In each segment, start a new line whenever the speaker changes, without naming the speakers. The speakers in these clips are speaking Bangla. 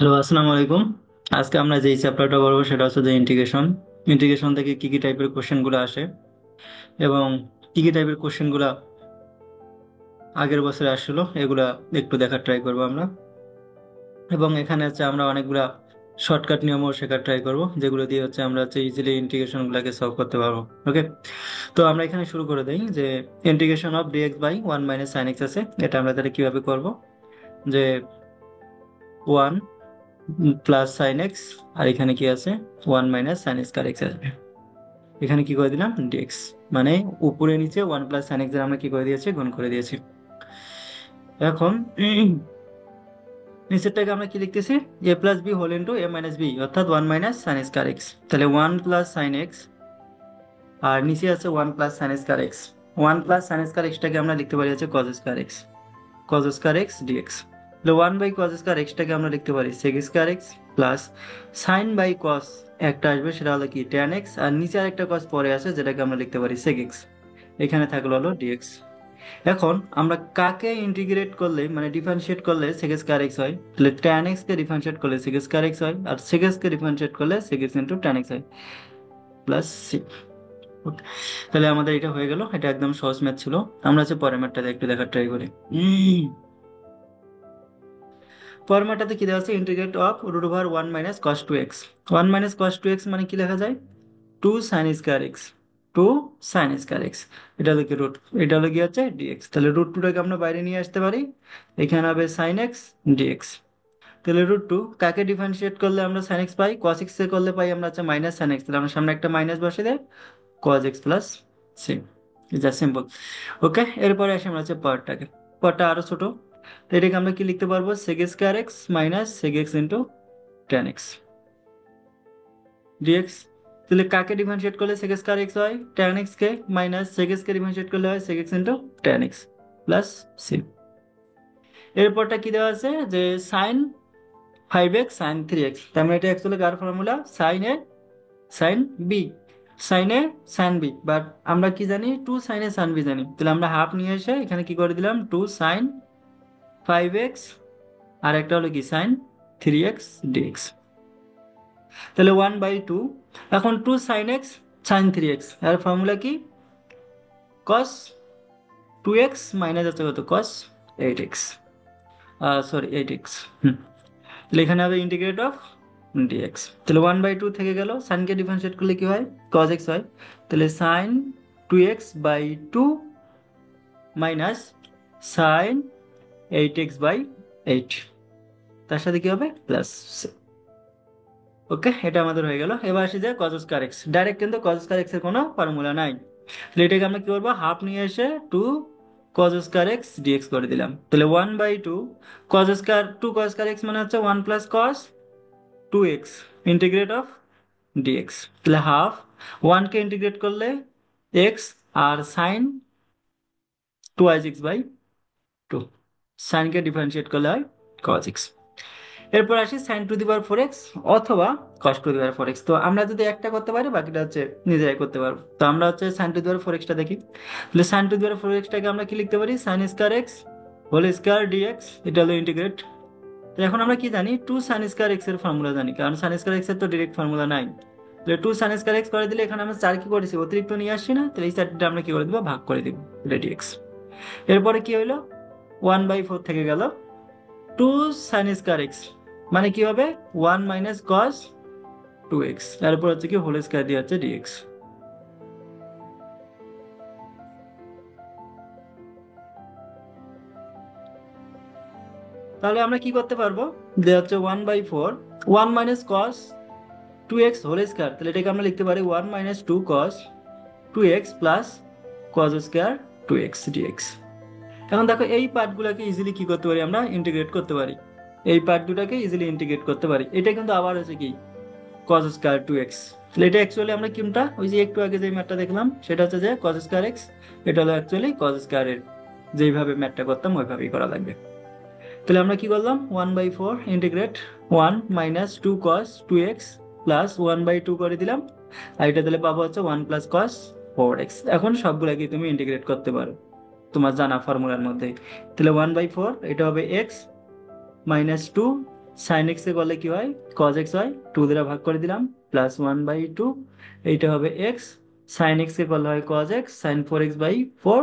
হ্যালো, আসসালামু আলাইকুম। আজকে আমরা যেই চ্যাপ্টারটা পড়বো সেটা হচ্ছে যে ইন্টিগ্রেশন। ইন্টিগ্রেশন থেকে কি কি টাইপের কোশ্চেনগুলো আসে এবং কি কি টাইপের কোশ্চেনগুলো আগের বছরে আসলো এগুলা একটু দেখার ট্রাই করবো আমরা। এবং এখানে হচ্ছে আমরা অনেকগুলা শর্টকাট নিয়মও শেখার ট্রাই করবো, যেগুলো দিয়ে হচ্ছে আমরা হচ্ছে ইজিলি ইন্টিগ্রেশন গুলাকে সলভ করতে পারবো। ওকে, তো আমরা এখানে শুরু করে দেই যে integration of dx by one minus sine x আছে। এটা আমরা তাহলে কিভাবে করব, যে ওয়ান প্লাস সাইন এক্স, আর এখানে কি আছে, one minus sine square x আসবে। এখানে কি করে দিলাম, ডিএক্স, মানে উপরে নিচে ওয়ান প্লাস সাইন এক্স এর আমরা কি করে দিয়েছি, গুণ করে দিয়েছি। এখন নিচেরটাকে আমরা কি লিখতেছি, A plus B whole into A minus B, অর্থাৎ one minus sine square X. তাহলে ওয়ান প্লাস সাইন এক্স, আর নিচে আছে one plus sine square X. One plus sine square এক্সটাকে আমরা লিখতে পারি হচ্ছে cos square X, cos square x dx. তাহলে ওয়ান বাই কজ স্কয়ার এক্সটাকে আমরা লিখতে পারি sec square X, plus sine by cos একটা আসবে, সেটা হলো কি ট্যান এক্স, আর নিচে আরেকটা কস পরে আছে যেটাকে আমরা লিখতে পারি সেক এক্স। এখানে থাকলো হলো ডিএক্স। এখন আমরা কাকে ইন্টিগ্রেট করলে মানে ডিফারেন্সিয়েট করলে সেক স্কয়ার এক্স হয়, তাহলে ট্যান এক্স কে ডিফারেন্সিয়েট করলে সেক স্কয়ার এক্স হয়, আর সেক এক্স কে ডিফারেন্সিয়েট করলে sec x into tan x হয়, প্লাস সি। তাহলে আমাদের এটা হয়ে গেল, এটা একদম সহজ ম্যাথ ছিল। আমরা হচ্ছে পরের ম্যাথটা একটু দেখার ট্রাই করি। ফরম্যাটটাতে কি দেওয়া আছে, integrate of root over one minus cos two x. One minus cos two x মানে কি লেখা যায়, two sine square x, two sine square x. এটা হলো কি রুট, এটা হলো কি হচ্ছে ডিএক্স। তাহলে রুট টুটাকে আমরা বাইরে নিয়ে আসতে পারি, এখানে হবে সাইন এক্স ডিএক্স। তাহলে রুট টু কাকে ডিফারেন্সিয়েট করলে আমরা সাইন এক্স পাই, কস এক্স এ করলে পাই আমরা হচ্ছে মাইনাস সাইন এক্স। তাহলে আমরা সামনে একটা মাইনাস বসে দেয়, কস এক্স প্লাস সি। যা সিম্পল। ওকে, এরপরে আসি আমরা হচ্ছে পাওয়ারটাকে, পাওয়ারটা আরো ছোট। তো এটাকে আমরা কি লিখতে পারবো, sec square x minus sec x into tan X dx. তাহলে কাকে ডিফারেন্সিয়েট করলে সেক স্কয়ার এক্স হয়, টেন এক্স কে, মাইনাস সেক এক্স কে ডিফারেন্সিয়েট করলে হয় sec x into tan X plus C. এরপরটা কি দেওয়া আছে, যে sine five X sine three X. তার মানে এটা অ্যাকচুয়ালি কার formula, sine A sine B, sine A sine B, but আমরা কি জানি, two sign A sine B জানি। তাহলে আমরা হাফ নিয়ে এসে এখানে কি করে দিলাম, টু সাইন ফাইভ এক্স, আর একটা হলো কি সাইন থ্রি এক্স ডিএক্স। তাহলে ওয়ান বাই টু, এখন two sine x sine three x এর ফর্মুলা কি, কস টু এক্স মাইনাস হচ্ছে কত, cos eight x, sorry eight x. তাহলে এখানে হবে ইন্টিগ্রেট অফ ডিএক্স। তাহলে ওয়ান বাই টু থেকে গেল, সাইনকে ডিফারেন্সিয়েট করলে কি হয়, কস এক্স হয়। তাহলে sine two x by two minus sine eight x by eight, তার সাথে কি হবে প্লাস। ওকে, এটা আমাদের হয়ে গেল। এবার আসি যে কজ স্কয়ার এক্স, ডাইরেক্ট কিন্তু কজ স্কয়ার এক্স এর কোনো ফর্মুলা নাই। তাহলে এটাকে আমরা কি করবো, হাফ নিয়ে এসে two cos square x DX করে দিলাম। তাহলে one by two cos square, two cos square x মানে হচ্ছে one plus cos two X integrate of dx. তাহলে হাফ, ওয়ানকে ইন্টিগ্রেট করলে এক্স, আর sine two is X by two, সাইনকে ডিফারেন্সিয়েট করলে হয় কজ এক্স। এরপর আসি sine to the power four X অথবা cos to the power four X. তো আমরা যদি একটা করতে পারি বাকিটা হচ্ছে নিজেরাই করতে পারবো। তো আমরা হচ্ছে sine to the power four এক্সটা দেখি। তাহলে sine to the power four এক্সটাকে আমরা কি লিখতে পারি, sine square X whole square DX, এটা হলো ইন্টিগ্রেট। তো এখন আমরা কি জানি, টু সাইন স্কয়ার এক্স এর ফর্মুলা জানি, কারণ সাইন স্কয়ার এক্স এর তো ডিরেক্ট ফর্মুলা নাই। তাহলে টু সাইন স্কয়ার এক্স করে দিলে এখানে আমরা চার কি করেছি, অতিরিক্ত নিয়ে আসছি না, তাহলে এই চারটা আমরা কি করে দিব, ভাগ করে দিব, এটা ডিএক্স। এরপরে কি হইলো, ওয়ান বাই ফোর থেকে গেল, টু সাইন স্কয়ার এক্স মানে কি হবে, one minus cos two x, তারপর হচ্ছে কি হোল স্কয়ার দিয়ে হচ্ছে ডিএক্স। তাহলে আমরা কি করতে পারবো, যে হচ্ছে one by four, one minus cos two x whole square, তাহলে এটাকে আমরা লিখতে পারি one minus two cos two x plus cos square two x dx. এখন দেখো এই পার্টগুলোকে ইজিলি কি করতে পারি, আমরা ইন্টিগ্রেট করতে পারি, এই পার্ট দুটাকে ইজিলি ইন্টিগ্রেট করতে পারি। এটা কিন্তু আবার হচ্ছে কি কস স্কয়ার টু এক্স। তাহলে এটা অ্যাকচুয়ালি আমরা কোনটা, ওই যে একটু আগে যে ম্যাথটা দেখলাম সেটা হচ্ছে যে কস স্কয়ার এক্স, এটা হলো অ্যাকচুয়ালি কস স্কয়ারের, যেইভাবে ম্যাথটা করতাম ওইভাবেই করা লাগবে। তাহলে আমরা কি করলাম, one by four integrate one minus two cos two x plus one by two করে দিলাম, আর এটা তাহলে পাবো হচ্ছে one plus cos four x. এখন সবগুলাকে তুমি ইন্টিগ্রেট করতে পারো তোমার জানা ফর্মুলার মধ্যে। তাহলে ওয়ান বাই ফোর এটা হবে X minus two sine X এ করলে কি হয়, কজ এক্স হয়, 2 দ্বারা ভাগ করে দিলাম, প্লাস 1/2, এইটা হবে এক্স। সাইন এক্স এ করলে হয় কজ এক্স, সাইন 4x/4,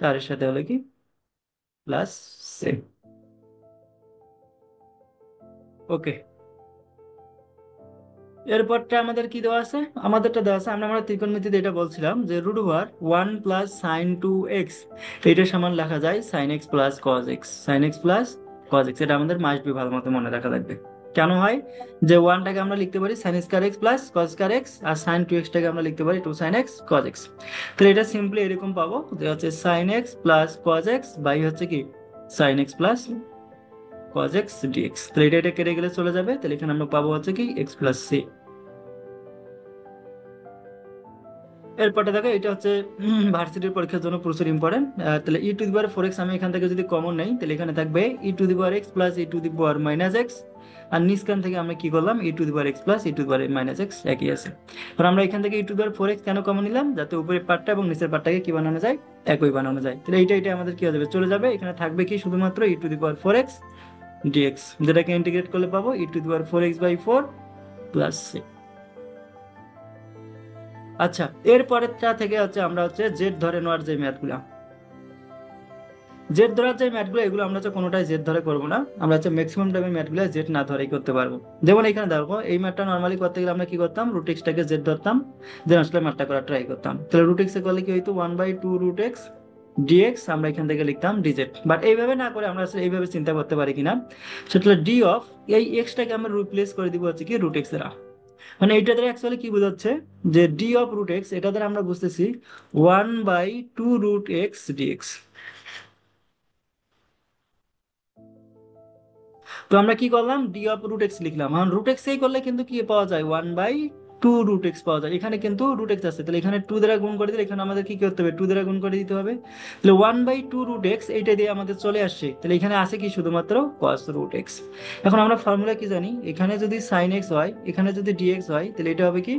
তার সাথে হলো কি প্লাস সেম। ওকে, এরপরটা আমাদের কি দেওয়া আছে, আমাদেরটা দেওয়া আছে, আমরা ত্রিকোণমিতিতে এটা বলছিলাম যে রুট ওভার 1 + sin 2x, এটা সমান লেখা যায় sin x plus cos x, sin x plus cos x, এটা আমাদের মাস্ট বি ভালো মতো মনে রাখা লাগবে। কেন হয় যে ওয়ানটাকে আমরা লিখতে পারি sin square x plus cos square x, আর sin 2x টাকে আমরা লিখতে পারি 2sin x cos x। তাহলে এটা সিম্পলি এরকম পাবো যে হচ্ছে sin x plus cos x by হচ্ছে কি sin x plus cos x dx। তাহলে এটা কেটে গেলে চলে যাবে, তাহলে এখানে আমরা পাবো হচ্ছে কি x প্লাস c। এরপরটা দেখো, এটা হচ্ছে ভার্সিটির পরীক্ষার জন্য প্রচুর ইম্পর্টেন্ট। তাহলে e⁴x আমি এখান থেকে যদি কমন নেই, তাহলে এখানে থাকবে e⁴x প্লাস e⁻−x, আর নিষ্কান থেকে আমরা কি করলাম e⁴x প্লাস e⁻−x একই আছে। কারণ আমরা এখান থেকে e⁴x কেন কমন নিলাম, যাতে উপরের পার্টটা এবং নিচের পার্টটাকে কি বানানো যায়, একই বানানো যায়। তাহলে এটা আমাদের কি হয়ে যাবে, চলে যাবে, এখানে থাকবে কি শুধুমাত্র e⁴x dx, যেটাকে ইন্টিগ্রেট করলে পাবো e⁴x/4 প্লাস c। আচ্ছা, এরপরেরটা থেকে হচ্ছে আমরা হচ্ছে জেড ধরে নেওয়ার যে ম্যাথগুলো, জেড ধরার যে ম্যাথগুলো, এগুলো আমরা হচ্ছে কোনোটাই জেড ধরে করবো না, আমরা হচ্ছে ম্যাক্সিমাম টাইমের ম্যাথগুলো জেড না ধরেই করতে পারবো। যেমন এখানে দেখো, এই ম্যাথটা নর্মালি করতে গেলে আমরা কি করতাম, রুট এক্সটাকে জেড ধরতাম, দেন আসলে ম্যাথটা করার ট্রাই করতাম। তাহলে রুট এক্স এ করলে কি হইতো 1/2 রুট এক্স ডিএক্স, আমরা এখান থেকে লিখতাম ডিজেড। বাট এইভাবে না করে আমরা আসলে এইভাবে চিন্তা করতে পারি কিনা, সেটা ডি অফ এই এক্সটাকে আমরা রিপ্লেস করে দিব হচ্ছে কি রুট এক্স দ্বারা। মানে এইটা দ্বারা অ্যাকচুয়ালি কি বোঝাচ্ছে, যে ডি অফ রুট এক্স, এটা দ্বারা আমরা বুঝতেছি 1/2 রুট এক্স ডিএক্স। তো আমরা কি করলাম, ডি অফ রুট এক্স লিখলাম। এখন রুট এক্স এই করলে কিন্তু কি পাওয়া যায়, 1/2 রুট এক্স পাওয়া যায়। এখানে কিন্তু রুট এক্স আছে, তাহলে এখানে 2 দ্বারা গুণ করে দিলে এখানে আমাদের কি করতে হবে, 2 দ্বারা গুণ করে দিতে হবে। তাহলে 1/2 রুট এক্স এইটা দিয়ে আমাদের চলে আসছে, তাহলে এখানে আছে কি শুধুমাত্র কস রুট এক্স। এখন আমরা ফর্মুলা কি জানি, এখানে যদি সাইন এক্স হয়, এখানে যদি ডিএক্স হয়, তাহলে এটা হবে কি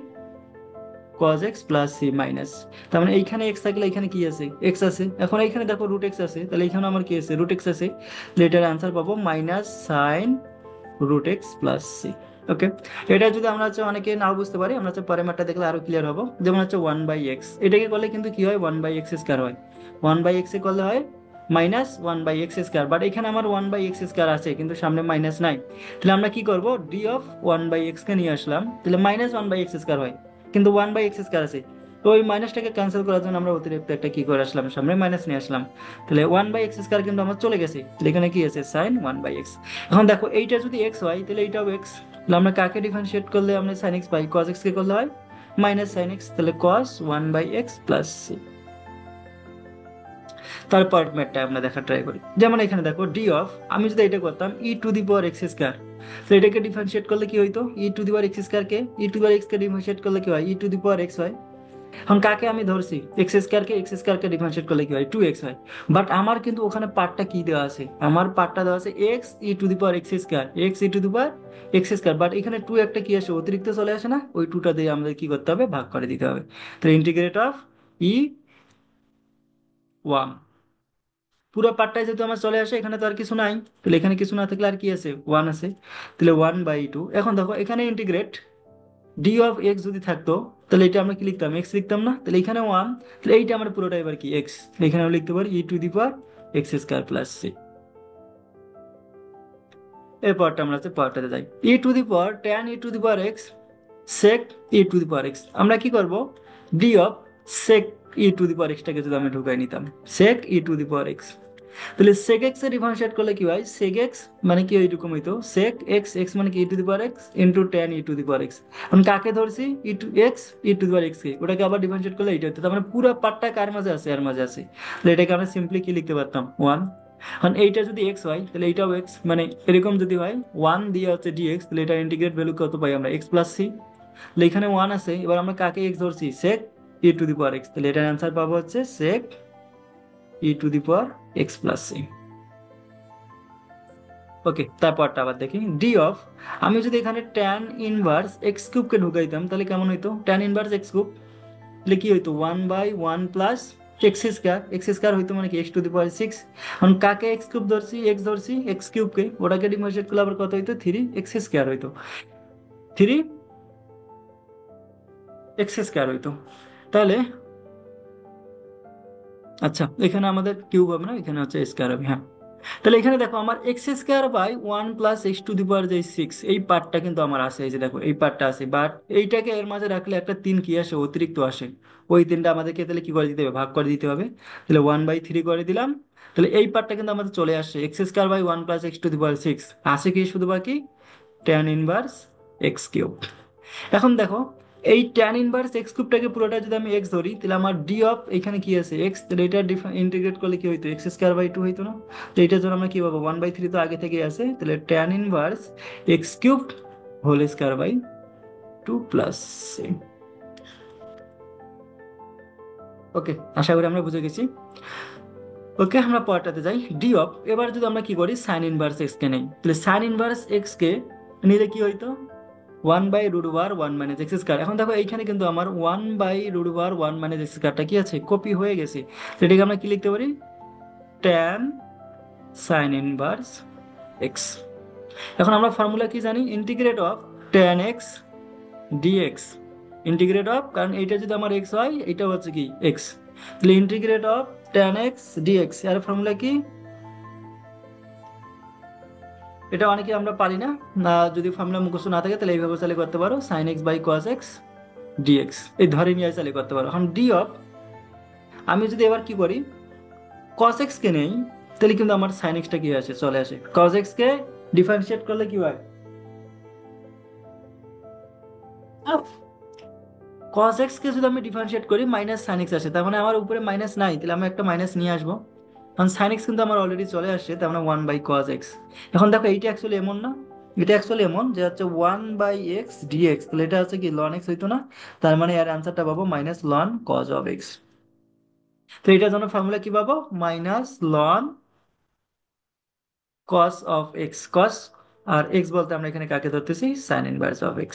cos x plus c minus. তার মানে এইখানে x থাকলে এখানে কি আছে, x আছে। এখন এইখানে দেখো রুট এক্স আছে, তাহলে এখানে আমার কি আছে, রুট এক্স আছে। তাহলে এটার আনসার পাবো minus sine root X plus C. Okay, এটা যদি আমরা হচ্ছে অনেকে নাও বুঝতে পারি, আমরা হচ্ছে পরের ম্যাথটা দেখলে আরো ক্লিয়ার হবো। যেমন হচ্ছে 1/x, এটাকে করলে কিন্তু কি হয় 1/x² হয়, 1/x এ করলে হয় মাইনাস 1/x²। বাট এখানে আমার 1/x² আছে, কিন্তু সামনে মাইনাস নাই। তাহলে আমরা কি করব, ডি অফ 1/x কে নিয়ে আসলাম, তাহলে মাইনাস 1/x² হয়, কিন্তু 1/x² আছে। তো ওই মাইনাসটাকে ক্যান্সেল করার জন্য আমরা অতিরিক্ত একটা কি করে আসলাম, সামনে মাইনাস নিয়ে আসলাম। তাহলে 1/x² কিন্তু আমার চলে গেছে, তাহলে এখানে কি আছে সাইন 1/x। এখন দেখো, এইটা যদি এক্স হয়, তাহলে এইটাও এক্স, তাহলে আমরা কাকে ডিফারেন্সিয়েট করলে আমরা সাইন এক্স পাই, কস এক্স কে করলে হয় মাইনাস সাইন এক্স, তাহলে কস 1/x প্লাস সি। তারপর ম্যাথটা আমরা দেখার ট্রাই করি। যেমন এখানে দেখো, ডি অফ, আমি যদি এটা করতাম e⁴x², তো এটাকে ডিফারেন্সিয়েট করলে কি হইতো, e⁴x² কে e⁴x কে ডিফারেন্সিয়েট করলে কি হয়, e⁴x হয়। এখন কাকে আমি ধরছি, x² কে ডিফারেন্সিয়েট করলে কি হয় 2x হয়। বাট আমার কিন্তু ওখানে পার্টটা কি দেওয়া আছে, আমার পার্টটা দেওয়া আছে x e⁴x², বাট এখানে 2 একটা কি আসে অতিরিক্ত চলে আসে না, ওই 2টা দিয়ে আমাদের কি করতে হবে, ভাগ করে দিতে হবে। তো ইন্টিগ্রেট অফ e1, পুরো পার্টটাই যেহেতু আমার চলে আসে, এখানে তো আর কিছু নাই, তাহলে এখানে কিছু না থাকলে আর কি আছে, 1 আছে। তাহলে 1/2। এখন দেখো, এখানে ইন্টিগ্রেট ডি অফ এক্স যদি থাকতো, তাহলে এটা আমরা কি লিখতাম, এক্স লিখতাম না, তাহলে এখানে 1, তাহলে এইটা আমার পুরোটা এবার কি এক্স, এখানে আমরা লিখতে পারি e⁴x² প্লাস সি। এই পাওয়ারটা আমরা হচ্ছে পাওয়ারটাতে যাই, tan e⁴x sec e⁴x, আমরা কি করব, ডি অফ sec e⁴x টাকে যদি আমি ঢুকাই নিতাম, sec e⁴x, তাহলে sec x এর ডিফারেন্সিয়েট করলে কি হয়, sec x মানে কি এইরকম হইতো, sec x, x মানে কি e⁴x ইনটু tan e⁴x। এখন কাকে ধরছি, x e⁴x কে, ওটাকে আবার ডিফারেন্সিয়েট করলে এইটা হতো। তার মানে পুরো পার্টটা কার মাঝে আছে, এর মাঝে আছে। তাহলে এটাকে আমরা সিম্পলি কি লিখতে পারতাম 1। এখন এইটা যদি x হয়, তাহলে এইটাও x, মানে এরকম যদি হয় 1 দিয়ে হচ্ছে dx, তাহলে এটা ইন্টিগ্রেট ভ্যালু কত পাই আমরা, x প্লাস সি। তাহলে এখানে 1 আছে, এবার আমরা কাকে x ধরছি, sec e⁴x, তাহলে এটার অ্যান্সার পাবো হচ্ছে sec e⁴x প্লাস সি। ওকে, তারপরটা আবার দেখি, ডি অফ, আমি যদি এখানে tan ইনভার্স x³ কে ঢুকাইতাম, তাহলে কেমন হইতো, tan ইনভার্স x³ তাহলে কি হইতো 1/1 প্লাস এক্স স্কোয়ার হইতো মানে কি x⁶। এখন কাকে এক্স কিউব ধরছি, এক্স ধরছি, এক্স কিউবকে, ওটাকে ডিফারেন্সিয়েট করলে আবার কত হইতো, 3x² হইতো, 3x² হইতো। তাহলে আচ্ছা, এখানে আমাদের কিউব হবে না, এখানে হচ্ছে স্কোয়ার হবে, হ্যাঁ। তাহলে এখানে দেখো আমার x² / 1 + x⁶ এই পার্টটা কিন্তু আমার আছে, এই যে দেখো এই পার্টটা আছে, বাট এইটাকে এর মাঝে রাখলে একটা 3 কি আসে, অতিরিক্ত আসে। ওই 3টা আমাদেরকে তাহলে কি করে দিতে হবে, ভাগ করে দিতে হবে। তাহলে 1/3 করে দিলাম। তাহলে এই পার্টটা কিন্তু আমাদের চলে আসছে, x² / 1 + x⁶ আসে কি শুধু বাকি tan−1 x³ এখন দেখো এই tan−1 x³ পুরোটা যদি আমি x ধরি, তাহলে আমার ডি অফ এখানে কি আছে x, তাহলে এটা ইন্টিগ্রেট করলে কি হইতো, x² / 2 হইতো না। তো এটার জন্য আমরা কি পাবো, 1/3 তো আগে থেকে আছে, তাহলে tan−1 x³ প্লাস। ওকে, আশা করি আমরা বুঝে গেছি। ওকে, আমরা পরেরটাতে যাই। ডি অফ, এবার যদি আমরা কি করি sin−1 x কে নেই, তাহলে sin−1 x কে নিলে কি হইতো, 1/√1 - x²। এখন দেখো এইখানে কিন্তু আমার 1/√1 - x²টা কি আছে, কপি হয়ে গেছে। তো এটাকে আমরা কি লিখতে পারি, tan sin−1 x। এখন আমরা ফর্মুলা কি জানি, integrate of tan x dx, integrate of, কারণ এইটা যদি আমার x হয়, এটা হচ্ছে কি x, তাহলে integrate of tan x dx এর ফর্মুলা কি, এটা অনেকে আমরা পারি না, না যদি ফর্মুলা মুখস্থ না থাকে তাহলে এইভাবে চালিয়ে করতে পারো, sin x/cos x dx, এই ধরে নিয়ে চালিয়ে করতে পারো। এখন ডি অফ, আমি যদি এবার কি করি cos x কে নেই, তাহলে কিন্তু আমার sin x টা কি আসে, চলে আসে। cos x কে ডিফারেন্সিয়েট করলে কি হয়, cos x কে যদি আমি ডিফারেন্সিয়েট করি -sin x আসে, তার মানে আমার উপরে মাইনাস নাই, তাহলে আমি একটা মাইনাস নিয়ে আসবো। কারণ sin x কিন্তু আমার অলরেডি চলে আসছে, তার মানে 1/cos x। এখন দেখো এইটা অ্যাকচুয়ালি এমন না, এটা অ্যাকচুয়ালি এমন যে হচ্ছে 1/x dx, তাহলে এটা হচ্ছে কি ln x হইতো না, তার মানে এর অ্যান্সারটা পাবো -ln cos of x। তো এটার জন্য ফর্মুলা কি পাবো, -ln cos of x, cos R x বলতে আমরা এখানে কাকে ধরতেছি, sin−1 of x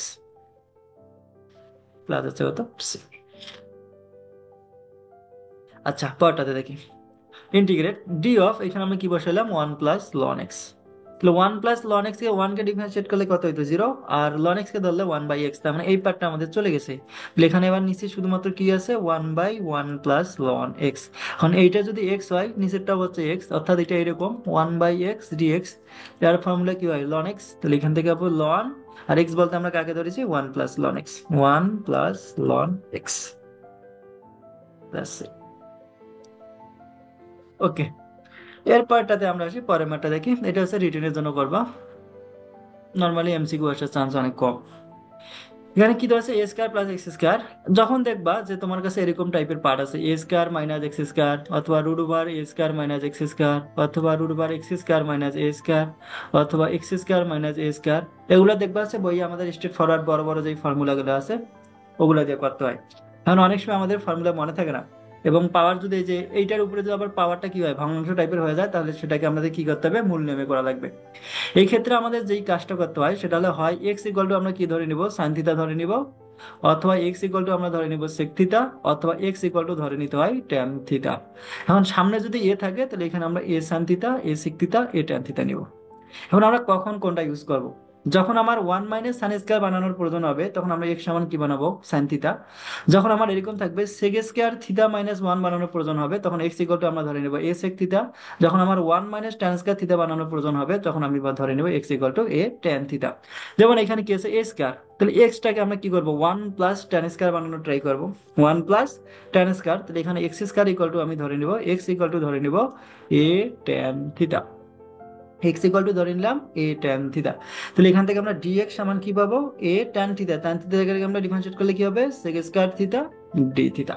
প্লাস হচ্ছে কত c। আচ্ছা, পরটাতে দেখি, ইন্টিগ্রেট ডি অফ, এখানে আমরা কি বসাইলাম 1 + ln x। তাহলে 1 + ln x কে 1 কে ডিফারেন্সিয়েট করলে কত হইতো, 0, আর ln x কে ধরলে 1/x, তার মানে এই পার্টটা আমাদের চলে গেছে। তাহলে এখানে এবার নিচে শুধুমাত্র কি আছে, 1/1 + ln x। এখন এইটা যদি x হয়, নিচেরটা হচ্ছে x, অর্থাৎ এটা এরকম 1/x dx, এর ফর্মুলা কি হয় ln x, তাহলে এখান থেকে পাবো ln, আর x বলতে আমরা কাকে ধরেছি 1 + ln x, 1 + ln x। ওকে, এর পরটাতে আমরা আসি, পরের ম্যাটটা দেখি, এটা হচ্ছে রিটেনের জন্য করবা, নর্মালি এমসিকিউ আসার চান্স অনেক কম। এখানে কি ধরছে, a² + x², যখন দেখবা যে তোমার কাছে এরকম টাইপের পার্ট আছে, a² - x², অথবা √a² - x², অথবা √x²-a², অথবা x²-a², এগুলো দেখবা আছে বইয়ে আমাদের স্ট্রেট ফরওয়ার্ড বড় বড় যে ফর্মুলাগুলো আছে ওগুলা দিয়ে করতে হয়। কারণ অনেক সময় আমাদের ফর্মুলা মনে থাকে না, এবং পাওয়ার যদি এই যে এইটার উপরে যদি আবার পাওয়ারটা কি হয়, ভগ্নাংশ টাইপের হয়ে যায়, তাহলে সেটাকে আমাদের কি করতে হবে, মূল নেমে করা লাগবে। এই ক্ষেত্রে আমাদের যেই কাজটা করতে হয় সেটা হলো, হয় x= আমরা কি ধরে নিব, সাইন থিটা ধরে নিব, অথবা x= আমরা ধরে নিব সেক থিটা, অথবা x= ধরে নিতে হয় ট্যান থিটা। এখন সামনে যদি এ থাকে, তাহলে এখানে আমরা এ সাইন থিটা, এ সেক থিটা, এ ট্যান থিটা নিব। এখন আমরা কখন কোনটা ইউজ করব, যখন আমার 1 - sin² বানানোর প্রয়োজন হবে, তখন আমরা x সমান কি বানাবো, সাইন থিটা। যখন আমার এরকম থাকবে sec² θ-1 বানানোর প্রয়োজন হবে, তখন x= আমরা ধরে নেব a sec থিটা। যখন আমার 1 - tan² θ বানানোর প্রয়োজন হবে, তখন আমি ধরে নেব x= a tan থিটা। যেমন এখানে কি আছে a², তাহলে x টাকে আমরা কি করব, 1 + tan² বানানোর ট্রাই করব, 1 + tan², তাহলে এখানে x² আমি ধরে নিব, x= ধরে নিব a tan থিটা, ধরে নিলাম a tan থিটা। তাহলে এখান থেকে আমরা dx সমান কি পাবো, a tan থিটা, থেকে আমরা ডিফারেন্সিয়েট করলে কি হবে, sec² থিটা d থিটা।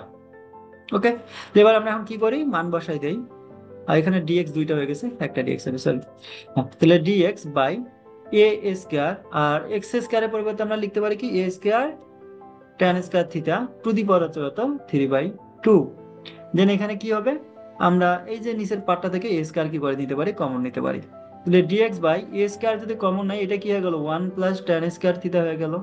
ওকে, এবার আমরা এখন কি করি, মান বসাই দেই। আর এখানে dx দুইটা হয়ে গেছে, একটা dx হবে, সরি। তাহলে dx/a², আর x² এর পরিবর্তে আমরা লিখতে পারি কি a² tan² theta two the পাওয়ার হচ্ছে কত, 3/2। দেন এখানে কি হবে, আমরা এই যে নিচের পার্টটা থেকে a² কি করে নিতে পারি, কমন নিতে পারি। তাহলে ডিএক্স বাই এ স্কয়ার যদি কমন নাই, এটা কি হয়ে গেল 1 প্লাস ট্যান স্কয়ার থিটা হয়ে গেল।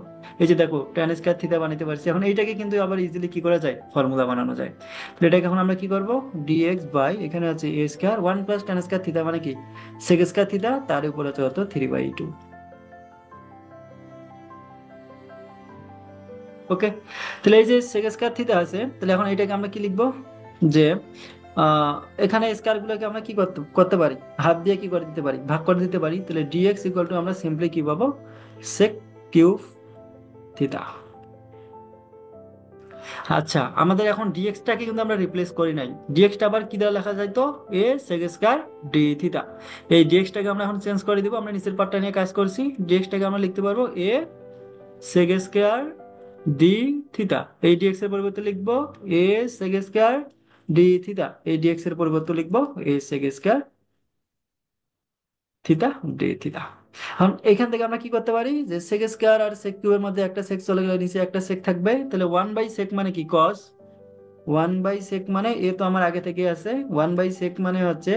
এই যে দেখো ট্যান স্কয়ার থিটা বানাতে পারছি। এখন এইটাকে কিন্তু আবার ইজিলি কি করা যায়, ফর্মুলা বানানো যায়। তো এটাকে এখন আমরা কি করব, ডিএক্স বাই এখানে আছে A square 1 plus tan square theta মানে কি সেক স্কয়ার থিটা, তার উপর আছে কত 3/2। ওকে, তাহলে এই যে সেক স্কয়ার থিটা আছে, তাহলে এখন এটাকে আমরা কি লিখবো, যে আহ এখানে স্কয়ার গুলোকে আমরা কি করতে করতে পারি, হাফ দিয়ে কি করে দিতে পারি, ভাগ করে দিতে পারি। তাহলে ডিএক্স ইকুয়াল টু আমরা সিম্পলি কি পাবো, সেক কিউব থিটা। আচ্ছা, আমাদের এখন ডিএক্স টাকে কিন্তু আমরা রিপ্লেস করি নাই, ডিএক্স টা আবার কি দ্বারা লেখা যায় তো, এ সেক স্কয়ার ডি থিটা। এই ডিএক্স টাকে আমরা এখন চেঞ্জ করে দিব, আমরা নিচের পার্টটা নিয়ে কাজ করছি। ডিএক্স টাকে আমরা লিখতে পারবো A sec square D theta. এই ডিএক্স এর পরিবর্তে লিখবো A sec square D theta. এই ডিএক্স এর পরিবর্তে লিখবো A sec square theta D theta. এখন এখান থেকে আমরা কি করতে পারি, যে সেক স্কয়ার আর সেক কিউবের মধ্যে একটা সেক চলে গেলে নিচে একটা সেক থাকবে, তাহলে 1/sec মানে কি কস, 1/sec মানে এ তো আমার আগে থেকে আছে, 1/sec মানে হচ্ছে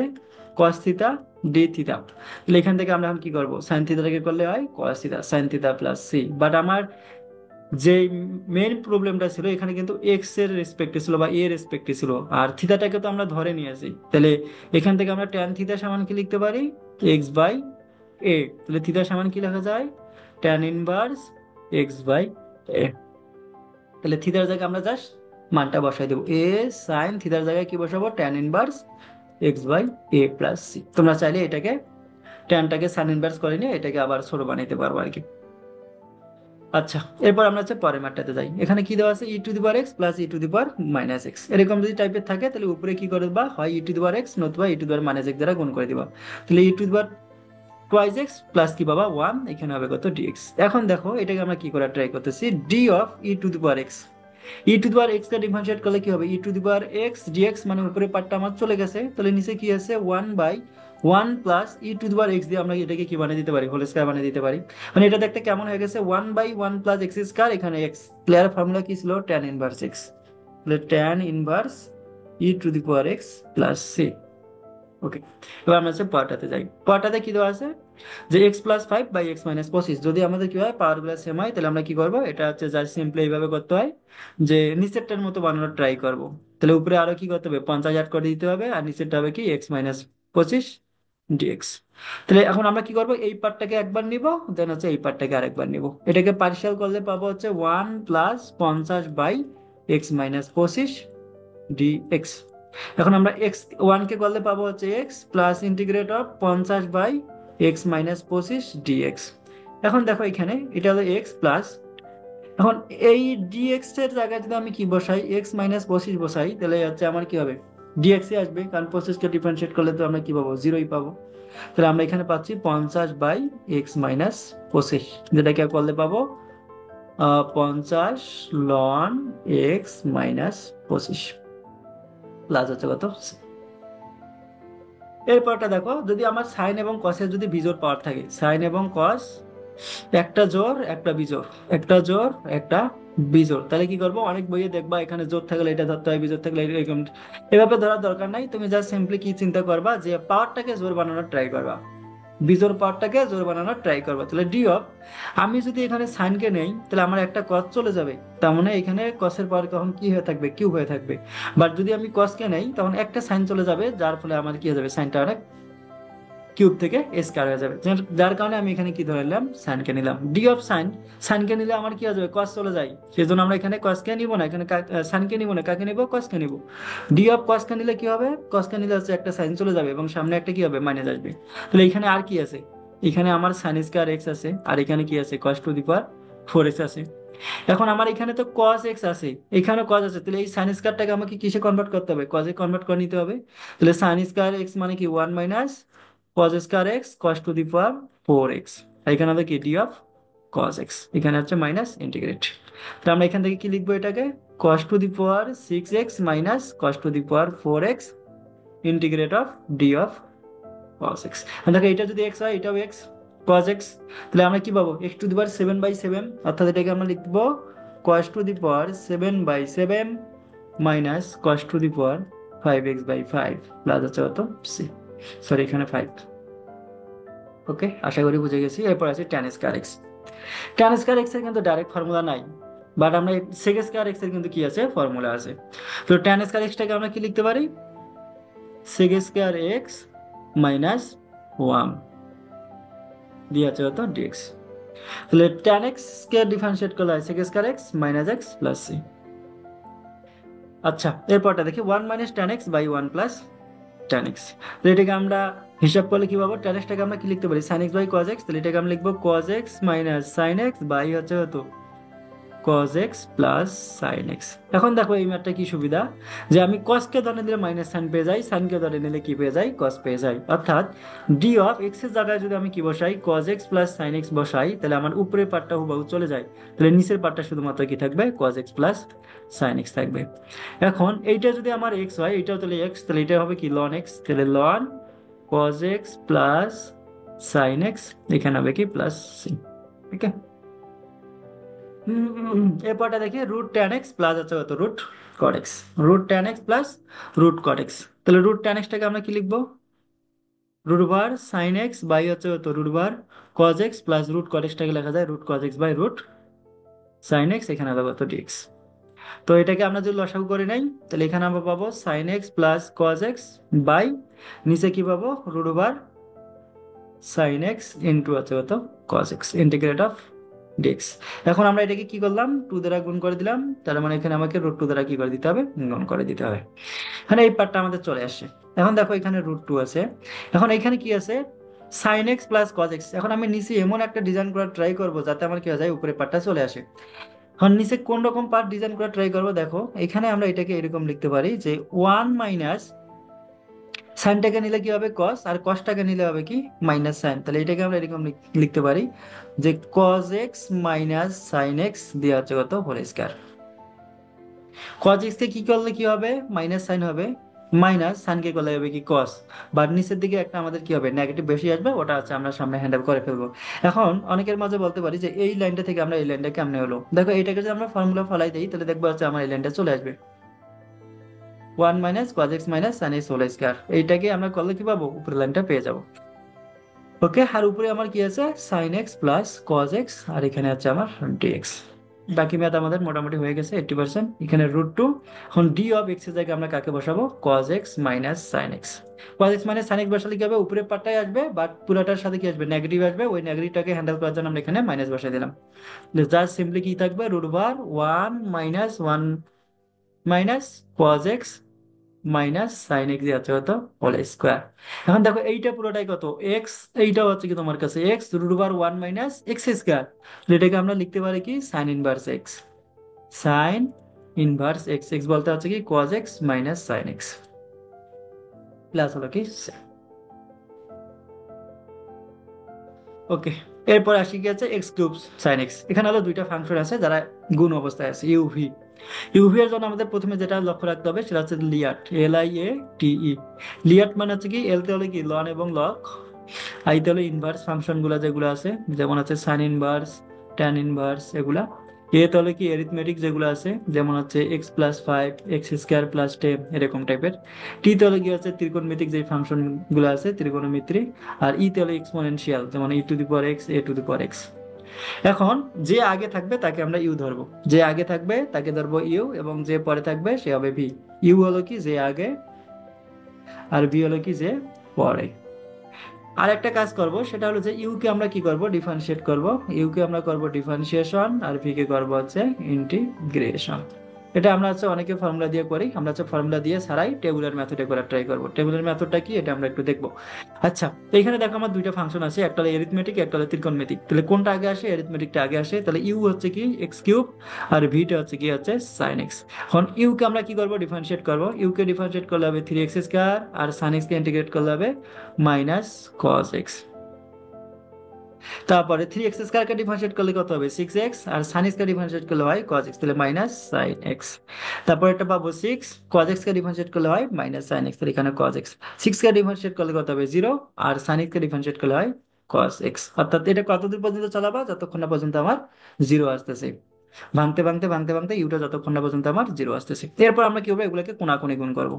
কস থিটা ডি থিটা। তাহলে এখান থেকে আমরা এখন কি করবো, সাইন থিটাকে করলে হয় cos theta sine theta plus c. But আমার যে মেইন প্রবলেমটা ছিল এখানে কিন্তু এক্স এর রেসপেক্টে ছিল বা এ রেসপেক্টে ছিল, আর থিটাটাকে তো আমরা ধরে নিয়ে আসি। তাহলে এখান থেকে আমরা ট্যান থিটা সমান কি লিখতে পারি, এক্স বাই এ। তাহলে থিটা সমান কি লেখা যায়, ট্যান ইনভার্স এক্স বাই এ। তাহলে থিটার জায়গায় আমরা জাস্ট মানটা বসাই দেবো, এ সাইন থিটার জায়গায় কি বসাবো, tan inverse x by a plus c. তোমরা চাইলে এটাকে ট্যানটাকে সাইন ইনভার্স করে নিয়ে এটাকে আবার ছোট বানাইতে পারবো আর কি। আচ্ছা, এরপর আমরা হচ্ছে পরের ম্যাটটাতে যাই। এখানে কি দেওয়া আছে, E to the power X plus E to the power minus X. এরকম যদি টাইপের থাকে তাহলে উপরে কি করে দিবা, হয় ই টু দি পাওয়ার এক্স নতুবা E to the power minus X দ্বারা গুণ করে দিবা। তাহলে E to the power twice X plus কি বাবা 1, এখানে হবে কত ডিএক্স। এখন দেখো এটাকে আমরা কি করে ট্রাই করতেছি, D of E to the power X. E to the power X কে ডিফারেন্সিয়েট করলে কি হবে, E to the power X DX মানে উপরে পার্টটা আমার চলে গেছে, তাহলে নিচে কি আছে 1/1 plus E to the power x দিয়ে আমরা এটাকে কি বানিয়ে দিতে পারি, হোল স্কয়ার বানিয়ে দিতে পারি। মানে এটা দেখতে কেমন হয়ে গেছে, 1/1 প্লাস এক্স স্কয়ার, এখানে এক্স ক্লিয়ার ফর্মুলা কি ছিল, ট্যান ইনভার্স এক্স। তাহলে tan inverse E to the power X plus C. Okay, এবার আমরা হচ্ছে পাওয়ারটাতে যাই। পাওয়ারটাতে কি দেওয়া আছে, যে এক্স প্লাস 5/x-25। যদি আমাদের কি হয় পাওয়ার গুলো সেম হয়, তাহলে আমরা কি করব, এটা হচ্ছে জাস্ট সিম্পলি এইভাবে করতে হয়, যে নিচেরটার মতো বানানোর ট্রাই করব। তাহলে উপরে আরো কি করতে হবে, 50 অ্যাড করে দিতে হবে, আর নিচেরটা হবে কি x-25 ডিএক্স। তাহলে এখন আমরা কি করব, এই পার্টটাকে একবার নিব, দেন হচ্ছে এই পার্টটাকে আরেকবার নিব। এটাকে পার্শিয়াল করলে পাবো হচ্ছে 1 + 50/x-25 ডিএক্স। এখন আমরা এক্স ওয়ান কে করলে পাবো হচ্ছে x plus integrate of 50/x-25 dx. এখন দেখো এখানে এটা হলো এক্স প্লাস, এখন এই ডিএক্স এর জায়গায় যদি আমি কি বসাই, x-25 বসাই, তাহলে হচ্ছে আমার কি হবে, ডিএক্স এ আসবে, কারণ 25 কে ডিফারেন্সিয়েট করলে তো আমরা কি পাবো, জিরোই পাবো। তাহলে আমরা এখানে পাচ্ছি 50/x-25, যেটাকে করলে পাবো 50 ln x-25 প্লাস হচ্ছে কত। এরপরটা দেখো, যদি আমার সাইন এবং কসের যদি বিজোড় পাওয়ার থাকে, সাইন এবং কস একটা জোড় একটা বিজোড়, একটা জোড় একটা বিজোড়, তাহলে কি করবো, অনেক বইয়ে দেখবা এখানে জোড় থাকলে এটা ধরতে হয়, বিজোড় থাকলে এরকম। এভাবে ধরার দরকার নাই, তুমি জাস্ট সিম্পলি কি চিন্তা করবা, যে পাওয়ারটাকে জোড় বানানোর ট্রাই করবা, বিজোড় পাওয়ারটাকে জোড় বানানোর ট্রাই করবা। তাহলে ডি অফ, আমি যদি এখানে সাইনকে নেই তাহলে আমার একটা কস চলে যাবে, তার মানে এখানে কসের পাওয়ার তখন কি হয়ে থাকবে, কিউব হয়ে থাকবে। বাট যদি আমি কসকে নেই তখন একটা সাইন চলে যাবে, যার ফলে আমার কি হয়ে যাবে, সাইনটা অনেক কিউব থেকে স্কয়ার হয়ে যাবে, যার কারণে আমি এখানে কি ধরে নিলাম, সাইনকে নিলাম। ডি অফ সাইন, সাইনকে নিলে আমার কি হয়ে যাবে, কস চলে যায়, সেই জন্য আমরা এখানে কসকে নিব না, এখানে সাইনকে নিব না, কাকে নিব, কসকে নিব। ডি অফ কসকে নিলে কি হবে, কসকে নিলে হচ্ছে একটা সাইন চলে যাবে এবং সামনে একটা কি হবে, মাইনাস আসবে। তাহলে এখানে আর কি আছে, এখানে আমার সাইন স্কয়ার এক্স আছে, আর এখানে কি আছে, কস টু দি পাওয়ার 4x আছে। এখন আমার এখানে তো cos x আছে, এখানে cos আছে, তাহলে এই sin স্কয়ারটাকে আমাকে কিসে কনভার্ট করতে হবে, cos এ কনভার্ট করে নিতে হবে। তাহলে sin স্কয়ার x মানে কি 1 minus cos square x cos two the power 4x। আর এখানে হবে কি d অফ cos x, এখানে হচ্ছে মাইনাস ইন্টিগ্রেট। তাহলে আমরা এখান থেকে কি লিখবো, এটাকে cos two the power 6x minus cos two the power 4x integrate of d of cos x। দেখো এটা যদি x হয় এটাও x cos x, তাহলে আমরা কি পাবো, x টু দি পাওয়ার 7/7, অর্থাৎ এটাকে আমরা লিখবো cos two the power 7/7 minus cos two the power 5x/5 plus হচ্ছে কত সি, সরি এখানে 5। ওকে, আশা করি বুঝে গেছি। এরপর আছে tan square x. Tan square X এর কিন্তু ডাইরেক্ট ফর্মুলা নাই, বাট আমরা সেক স্কয়ার এক্স এর কিন্তু কি আছে, ফর্মুলা আছে। তো ট্যান স্কয়ার এক্সটাকে আমরা কি লিখতে পারি, সেক স্কয়ার এক্স মাইনাস 1 দিয়ে আছে কত ডিএক্স। তাহলে ট্যান এক্স কে ডিফারেন্সিয়েট করলে হয় sec square x minus x plus c. আচ্ছা, এরপরটা দেখি 1 minus tan x by 1 plus tan x. তো এটাকে আমরা হিসাব করলে কি পাবো, ট্যান এক্সটাকে আমরা কি লিখতে পারি, sine x by cos x. তাহলে এটাকে আমরা লিখবো cos x minus sine x by হচ্ছে হতো cos x plus sine x. এখন দেখো এই ম্যাথটা কি সুবিধা, যে আমি cos কে ধরে নিলে মাইনাস সাইন পেয়ে যাই, সাইন কে ধরে নিলে কি পেয়ে যাই, cos পেয়ে যাই। অর্থাৎ ডি অফ এক্স এর জায়গায় যদি আমি কি বসাই, cos x plus sine x বসাই, তাহলে আমার উপরের পার্টটা হুবহু চলে যায়, তাহলে নিচের পার্টটা শুধুমাত্র কি থাকবে, cos x plus sine x থাকবে। এখন এইটা যদি আমার x হয়, এইটাও তাহলে x, তাহলে এটা হবে কি ln x, তাহলে ln cos x plus sine x, এখানে হবে কি প্লাস সি। ঠিক আছে, এরপরটা দেখি রুট ট্যান এক্স প্লাস হচ্ছে কত root cot x. Root tan x plus root cot x, তাহলে রুট ট্যান এক্সটাকে আমরা কি লিখবো, root bar sine x by হচ্ছে কত root bar cos x plus root cot এক্সটাকে লেখা যায় root cos x by root sine x, এখানে হবে কত ডিএক্স। তো এটাকে আমরা যদি লসাগু করে নেই, তাহলে এখানে আমরা পাবো sine x plus cos x by নিচে কি পাবো root bar sine x into আছে কত cos x integrate of dx. এখন আমরা এটাকে কি করলাম, টু দ্বারা গুণ করে দিলাম, তার মানে এখানে আমাকে রুট টু দ্বারা কি করে দিতে হবে, গুণ করে দিতে হবে। এখানে এই পার্টটা আমাদের চলে আসে। এখন দেখো এখানে রুট টু আছে, এখন এখানে কি আছে, sine x plus cos x. এখন আমি নিচে এমন একটা ডিজাইন করার ট্রাই করবো যাতে আমার কি হয়ে যায়, উপরে পার্টটা চলে আসে। এখন নিচে কোন রকম পার্ট ডিজাইন করার ট্রাই করবো, দেখো এখানে আমরা এটাকে এরকম লিখতে পারি যে ওয়ান মাইনাস সাইনটাকে নিলে কি হবে কস, আর কসটাকে নিলে হবে কি মাইনাস সাইন। তাহলে এটাকে আমরা এরকম লিখতে পারি যে cos x minus sine x দেওয়া হচ্ছে কত হোল স্কয়ার। কজ এক্স কে কি করলে কি হবে, মাইনাস সাইন হবে, মাইনাস সাইনকে করলে হবে কি কস, বা নিচের দিকে একটা আমাদের কি হবে নেগেটিভ বেশি আসবে, ওটা আছে আমরা সামনে হ্যান্ডেল করে ফেলবো। এখন অনেকের মাঝে বলতে পারি যে এই লাইনটা থেকে আমরা এই লাইনটা কেমনে হলো, দেখো এইটাকে যদি আমরা ফর্মুলা ফলাই দিই, তাহলে দেখবো হচ্ছে আমার এই লাইনটা চলে আসবে, one minus cos x minus sine x whole square. এইটাকে আমরা করলে কি পাবো, উপরের লাইনটা পেয়ে যাবো। ওকে, আর উপরে আমার কি আছে sine x plus cos X, আর এখানে আছে আমার ডিএক্স। বাকি ম্যাথ আমাদের মোটামুটি হয়ে গেছে 80%। এখানে রুট টু। এখন ডি অফ এক্স এর জায়গায় আমরা কাকে বসাবো, cos x minus sine x. Cos x minus sine x বসালে কি হবে, উপরের পার্টটাই আসবে, বাট পুরোটার সাথে কি আসবে, নেগেটিভ আসবে, ওই নেগেটিভটাকে হ্যান্ডেল করার জন্য আমরা এখানে মাইনাস বসাই দিলাম। জাস্ট সিম্পলি কি থাকবে, root bar one minus one minus cos x minus sine X দিয়ে আছে কত হোল স্কোয়ার। এখন দেখো এইটা পুরোটাই কত এক্স, এইটা হচ্ছে কি তোমার কাছে x root over one minus x square. এটাকে আমরা লিখতে পারি কি sine inverse x, sine inverse x, x বলতে হচ্ছে কি cos x minus sine x plus হলো কি। ওকে, এরপর আসি কি আছে এক্স কিউব সাইন এক্স। এখানে হলো দুইটা ফাংশন আছে যারা গুণ অবস্থায় আছে, ইউভি। ইউভি এর জন্য আমাদের প্রথমে যেটা লক্ষ্য রাখতে হবে সেটা হচ্ছে লিয়াট, LIATE। লিয়াট মানে হচ্ছে কি, এল তে হলে কি লন এবং লগ, আইতে হলে ইনভার্স ফাংশন গুলা যেগুলো আছে, যেমন আছে সাইন ইনভার্স, ট্যান ইনভার্স এগুলা। এ তে হলে কি এরিথমেটিক যেগুলো আছে, যেমন হচ্ছে x plus five, x square plus ten, এরকম টাইপের। টি তে হলে কি হচ্ছে ত্রিকোণমিতিক যে ফাংশন গুলো আছে, ত্রিকোণমিত্রী। আর ই তে হলে এক্সপোনেনশিয়াল, যেমন E to the power X, A to the power X. এখন যে আগে থাকবে তাকে আমরা ইউ ধরবো, যে আগে থাকবে তাকে ধরবো ইউ, এবং যে পরে থাকবে সে হবে ভি। ইউ হলো কি যে আগে, আর ভি হলো কি যে পরে। আর একটা কাজ করব, সেটা হলো যে ইউ কে আমরা কি করব, ডিফারেন্সিয়েট করব। ইউ কে আমরা করব ডিফারেন্সিয়েশন, আর ভি কে করব হচ্ছে ইন্টিগ্রেশন। এটা আমরা হচ্ছে অনেকে ফর্মুলা দিয়ে করি, আমরা হচ্ছে ফর্মুলা দিয়ে ছাড়াই টেবিলের মেথডে করার ট্রাই করব। টেবিলের মেথডটা কি এটা আমরা একটু দেখবো। আচ্ছা, তো এখানে দেখো আমার দুইটা ফাংশন আছে, একটা হলো এরিথমেটিক, একটা হলো ত্রিকোণমিতিক। তাহলে কোনটা আগে আসে, এরিথমেটিকটা আগে আসে। তাহলে ইউ হচ্ছে কি এক্স কিউব, আর ভিটা হচ্ছে কি হচ্ছে সাইন এক্স। এখন ইউ কে আমরা কি করব, ডিফারেন্সিয়েট করব। ইউ কে ডিফারেন্সিয়েট করলে হবে থ্রি এক্স স্কোয়ার, আর সাইন এক্স কে ইন্টিগ্রেট করলে হবে মাইনাস কস এক্স। তারপরে থ্রি এক্স স্কোয়ারকে ডিফারেন্সিয়েট করলে কত হবে সিক্স এক্স, আর সাইন এক্স কে ডিফারেন্সিয়েট করলে হয় কজ এক্স, তাহলে মাইনাস সাইন এক্স। তারপর এটা পাবো সিক্স, কজ এক্স কে ডিফারেন্সিয়েট করলে হয় মাইনাস সাইন এক্স, তাহলে এখানে কজ এক্স। সিক্স কে ডিফারেন্সিয়েট করলে কত হবে জিরো, আর সাইন এক্স কে ডিফারেন্সিয়েট করলে হয় কজ এক্স। অর্থাৎ এটা কতদূর পর্যন্ত চালাবা, যতক্ষণ না পর্যন্ত আমার জিরো আসতেছে। ভাঙতে ভাঙতে ভাঙতে ভাঙতে ইউটা যতক্ষণ না পর্যন্ত আমার জিরো আসতেছে। এরপর আমরা কি হবে, এগুলোকে কোনাকুনি গুণ করবো।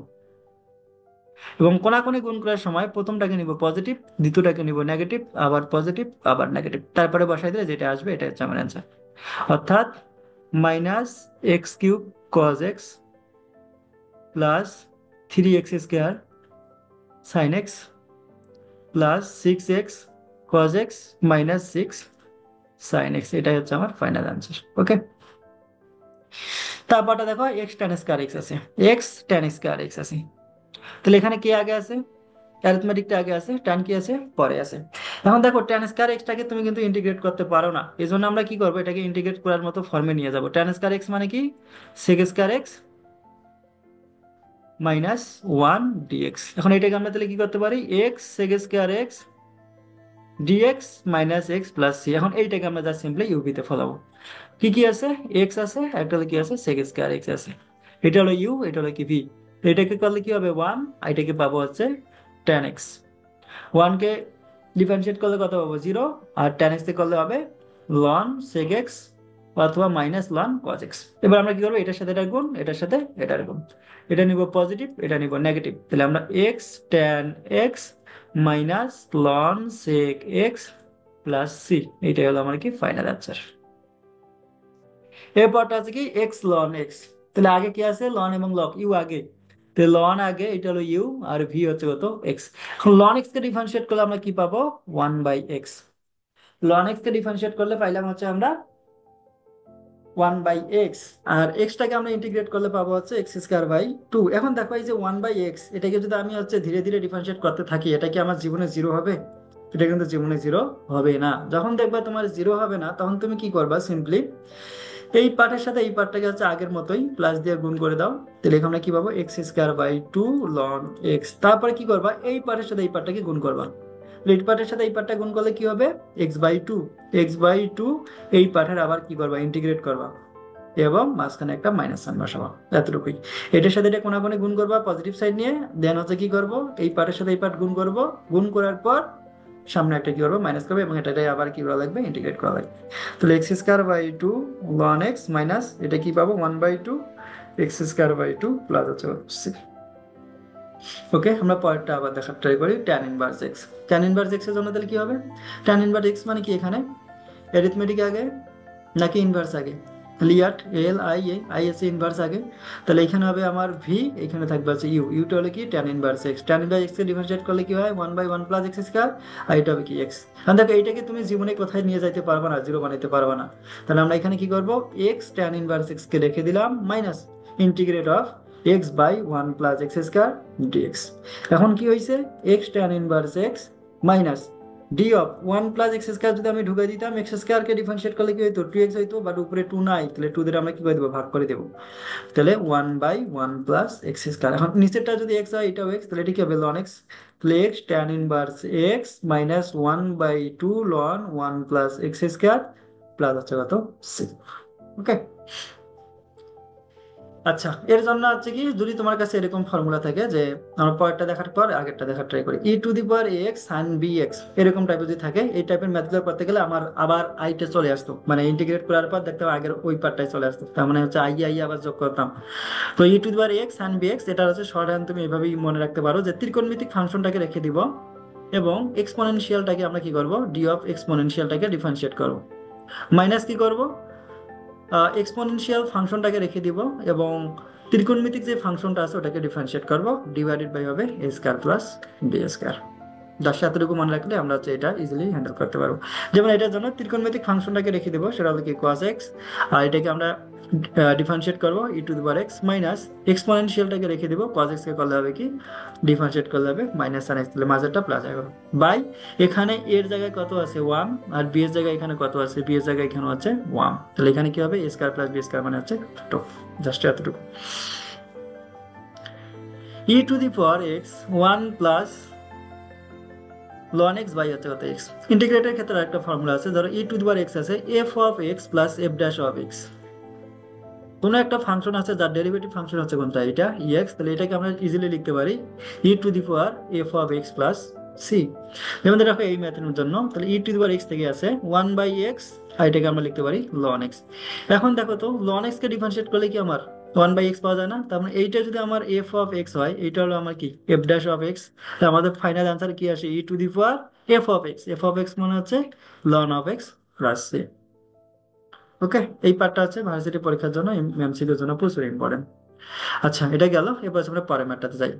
এবং কোনাকুনি গুণ করার সময় প্রথমটাকে নিব পজিটিভ, দ্বিতীয়টাকে নিব নেগেটিভ, আবার পজিটিভ, আবার নেগেটিভ, তারপরে বসাই দিলে যেটা আসবে এটা হচ্ছে আমার অ্যান্সার। অর্থাৎ minus x cube cos x plus 3x square sine x plus 6x cos x minus 6 sine x, এটাই হচ্ছে আমার ফাইনাল অ্যান্সার। ওকে, তারপরটা দেখো এক্স ট্যান স্কোয়ার এক্স আছে, এক্স ট্যান স্কোয়ার এক্স আছে। তাহলে এখানে কি আগে আছে? অ্যারিথমেটিকটা আগে আছে, ট্যান কি আছে পরে আছে। এখন দেখো ট্যান স্কয়ার এক্সটাকে তুমি কিন্তু ইন্টিগ্রেট করতে পারো না, এই জন্য আমরা কি করবো, এটাকে ইন্টিগ্রেট করার মতো ফর্মে নিয়ে যাবো। ট্যান স্কয়ার এক্স মানে কি sec square x minus 1 dx. এখন এটাকে আমরা তাহলে কি করতে পারি, x sec square x dx minus x plus c. এখন এইটাকে আমরা জাস্ট সিম্পলি ইউভিতে ফলাবো। কি কি আছে, এক্স আছে, একটা হলো কি আছে সেক স্কয়ার এক্স আছে, এটা হলো ইউ, এটা হলো কি ভি। এটাকে করলে কি হবে 1, এটাকে পাবো হচ্ছে ট্যান এক্স। 1 কে ডিফারেন্সিয়েট করলে কত পাবো 0, আর ট্যান এক্স করলে হবে লন সেক এক্স অথবা মাইনাস লন কজ এক্স। এবার আমরা কি করবো, এটার সাথে এটা গুণ, এটার সাথে এটার গুণ, এটা নিব পজিটিভ, এটা নিব নেগেটিভ, তাহলে আমরা x tan x minus ln sec x plus c, এইটাই হলো আমার কি ফাইনাল অ্যান্সার। এরপরটা আছে কি এক্স লন এক্স, তাহলে আগে কি আছে লন এবং লগ, ইউ আগে, তো লন আগে, এটা হলো ইউ, আর ভি হচ্ছে কত এক্স। এখন লন এক্স কে ডিফারেন্সিয়েট করলে আমরা কি পাবো 1/x। লন এক্স কে ডিফারেন্সিয়েট করলে পাইলাম হচ্ছে আমরা 1/x, আর এক্সটাকে আমরা ইন্টিগ্রেট করলে পাবো হচ্ছে এক্স স্কয়ার বাই 2। এখন দেখো এই যে 1/x, এটাকে যদি আমি হচ্ছে ধীরে ধীরে ডিফারেন্সিয়েট করতে থাকি, এটা কি আমার জীবনে জিরো হবে? এটা কিন্তু জীবনে জিরো হবে না। যখন দেখবা তোমার জিরো হবে না, তখন তুমি কি করবা, সিম্পলি এই পার্টের সাথে এই পার্টটাকে হচ্ছে আগের মতোই প্লাস দিয়ে গুণ করে দাও, তাহলে এখানে আমরা কি পাবো x square by 2 ln x. তারপরে কি করবা, এই পার্টের সাথে এই পার্টটাকে গুণ করবা, এই পার্টের সাথে এই পার্টটা গুণ করলে কি হবে x/2, x/2, এই পার্টের আবার কি করবা ইন্টিগ্রেট করবা, এবং মাঝখানে একটা মাইনাস সাইন বসাবো, এতটুকুই। এটার সাথে এটা কোনাকুনি গুণ করবা পজিটিভ সাইড নিয়ে, দেন হচ্ছে কি করব, এই পার্টের সাথে এই পার্ট গুণ করব, গুণ করার পর সামনে একটা কি করবো মাইনাস করবো, এবং এটাকে আবার কি করা লাগবে ইন্টিগ্রেট করা লাগবে। তাহলে x square by 2 ln x minus এটা কি পাবো 1/2 এক্স স্কয়ার বাই 2 প্লাস হচ্ছে c। ওকে, আমরা পরেরটা আবার দেখার ট্রাই করি, tan inverse x. Tan inverse x এর জন্য তাহলে কি হবে, ট্যান ইনভার্স এক্স মানে কি, এখানে অ্যারিথমেটিক আগে নাকি ইনভার্স আগে, LIATE L I A I S inverse আগে, তাহলে এখানে হবে আমার ভি, এখানে থাকবে হচ্ছে ইউ, ইউটা হলো কি tan inverse x. Tan inverse x কে ডিফারেন্সিয়েট করলে কি হয় 1/1 প্লাস এক্স স্কয়ার, আর এটা হবে কি এক্স। কারণ দেখো এইটাকে তুমি জীবনে কোথায় নিয়ে যাইতে পারবে না, জিরো বানাইতে পারবে না, তাহলে আমরা এখানে কি করব, এক্স ট্যান ইনভার্স এক্স কে রেখে দিলাম minus integrate of x/1 plus x square dx. এখন কি হয়েছে, x tan inverse x minus d of 1 plus x square যদি আমি ঢুকাই দিতাম, এক্স স্কয়ার কে ডিফারেন্সিয়েট করলে কি হইতো 2x হইতো, বাট উপরে 2 নাই, তাহলে 2 দিয়ে আমরা কি করে দেবো ভাগ করে দেবো, তাহলে 1/1 প্লাস এক্স স্কয়ার। এখন নিচেরটা যদি এক্স হয় এটাও এক্স, তাহলে এটা কি হবে লন এক্স, তাহলে x tan inverse x minus 1/2 ln 1 plus x square plus হচ্ছে কত সি। ওকে, আচ্ছা, এর জন্য হচ্ছে কি, যদি তোমার কাছে এরকম ফর্মুলা থাকে যে আমরা পরেরটা দেখার পর আগেরটা দেখার ট্রাই করি, e⁴x sin bx, এরকম টাইপের যদি থাকে, এই টাইপের ম্যাথগুলো করতে গেলে আমার আবার আইটা চলে আসতো, মানে ইন্টিগ্রেট করার পর দেখতাম আগের ওই পার্টটাই চলে আসতো, তার মানে হচ্ছে আই আবার যোগ করতাম। তো e⁴x sin bx, এটা হচ্ছে শর্ট হ্যান্ড, তুমি এভাবেই মনে রাখতে পারো যে ত্রিকোণমিতিক ফাংশনটাকে রেখে দিব, এবং এক্সপোনেনশিয়ালটাকে আমরা কি করব, ডি অফ এক্সপোনেনশিয়ালটাকে ডিফারেন্সিয়েট করব, মাইনাস কি করব, এক্সপোনেনশিয়াল ফাংশনটাকে রেখে দিব, এবং ত্রিকোণমিতিক যে ফাংশনটা আছে ওটাকে ডিফারেন্সিয়েট করব, ডিভাইডেড বাই হবে এ স্কয়ার প্লাস বি স্কয়ার। দশটা এতটুকু মনে রাখলে আমরা হচ্ছে এটা ইজিলি হ্যান্ডেল করতে পারবো। যেমন এটার জন্য ত্রিকোণমিতিক ফাংশনটাকে রেখে দেবো, সেটা হলো কি cos x, আর এটাকে আমরা ডিফারেন্সিয়েট করবো e⁴x মাইনাস এক্সপোনেনশিয়ালটাকে রেখে দেবো, cos x কে করলে হবে কি ডিফারেন্সিয়েট করলে হবে মাইনাস সাইন x, তাহলে মাঝেরটা প্লাস হবে বাই, এখানে এর জায়গায় কত আছে 1, আর বি এর জায়গায় এখানে কত আছে, বি এর জায়গায় এখানে হচ্ছে 1, তাহলে এখানে কি হবে a square plus b square মানে হচ্ছে 2, জাস্ট এতটুকু। e⁴x 1 plus ln x by হচ্ছে কত x, ইন্টিগ্রেটের ক্ষেত্রে একটা ফর্মুলা আছে, ধরো e⁴x আছে f of x plus f dash of x, কোনো একটা ফাংশন আছে যার ডেরিভেটিভ ফাংশন হচ্ছে কোনটা, এটা ex, তাহলে এটাকে আমরা ইজিলি লিখতে পারি e⁴f of x plus c। যেমন দেখো এই ম্যাথের জন্য তাহলে e⁴x থেকে আছে 1/x, আর এটাকে আমরা লিখতে পারি ln x। এখন দেখো তো ln x কে ডিফারেন্সিয়েট করলে কি আমার ওয়ান বাই এক্স পাওয়া যায় না, তার মানে এইটা যদি আমার এফ অফ এক্স হয়, এইটা হলো আমার কি এফ ড্যাশ অফ এক্স। আমাদের ফাইনাল অ্যান্সার কি আসে, E to the power F of X. F of X মানে হচ্ছে ln of X plus C. Okay, এই পার্টটা হচ্ছে ভার্সিটি পরীক্ষার জন্য, এমসিকিউর জন্য প্রচুর ইম্পর্টেন্ট। আচ্ছা, এটা গেল, এবার আমরা পরের ম্যাটটাতে যাই।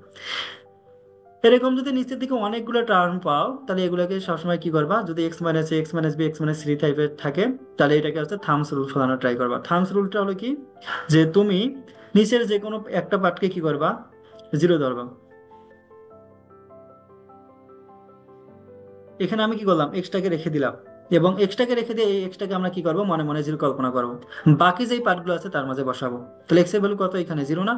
এরকম যদি নিচের দিকে অনেকগুলো টার্ম পাও, তাহলে এগুলোকে সবসময় কি করবা, যদি X minus A, X minus B, X minus থ্রি টাইপের থাকে, তাহলে এটাকে হচ্ছে থামস রুল ফলানো ট্রাই করবা। থামস রুলটা হলো কি, যে তুমি নিচের যে কোনো একটা পার্টকে কি করবা, জিরো ধরবা। এখানে আমি কি করলাম, এক্সটাকে রেখে দিলাম, এবং এক্সটাকে রেখে দিয়ে এই এক্সটাকে আমরা কি করবো, মনে মনে জিরো কল্পনা করবো, বাকি যেই পার্টগুলো আছে তার মাঝে বসাবো। তাহলে এক্স এর ভ্যালু কত, এখানে জিরো না,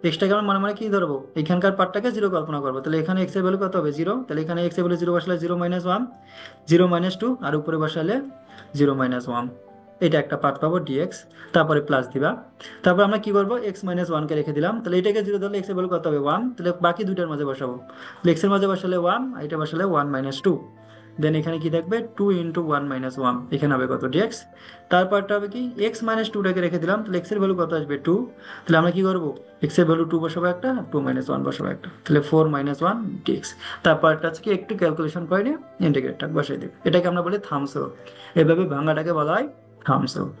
এক্সটাকে আমরা মনে মনে কি ধরবো, এখানকার পার্টটাকে জিরো কল্পনা করবো। তাহলে এখানে এক্স এর ভ্যালু কত হবে, জিরো। তাহলে এখানে এক্স এর ভ্যালু জিরো বসালে zero minus one, zero minus two, আর উপরে বসালে জিরো মাইনাস ওয়ান। এটা একটা পার্ট পাবো ডিএক্স, তারপরে প্লাস দিবা। তারপর আমরা কি করবো, এক্স মাইনাস ওয়ানকে রেখে দিলাম। তাহলে এটাকে জিরো ধরলে এক্স এর ভ্যালু কত হবে, ওয়ান। তাহলে বাকি দুইটার মাঝে বসাবো, তাহলে এক্স এর মাঝে বসালে ওয়ান, আর এটা বসালে ওয়ান মাইনাস টু। দেন এখানে কি থাকবে, two into one minus one, এখানে হবে কত ডিএক্স। তারপরটা হবে কি, এক্স মাইনাস টুটাকে রেখে দিলাম, তাহলে এক্স এর ভ্যালু কত আসবে, টু। তাহলে আমরা কি করবো, এক্স এর ভ্যালু টু বসাবো একটা, টু মাইনাস ওয়ান বসাবো একটা, তাহলে ফোর মাইনাস ওয়ান ডিএক্স। তারপরটা হচ্ছে কি, একটু ক্যালকুলেশন করে নিয়ে ইন্টিগ্রেটটা বসাই দেবে, এটাকে আমরা বলি থামস রুল। এভাবে ভাঙাটাকে বলা হয় থামস রুল।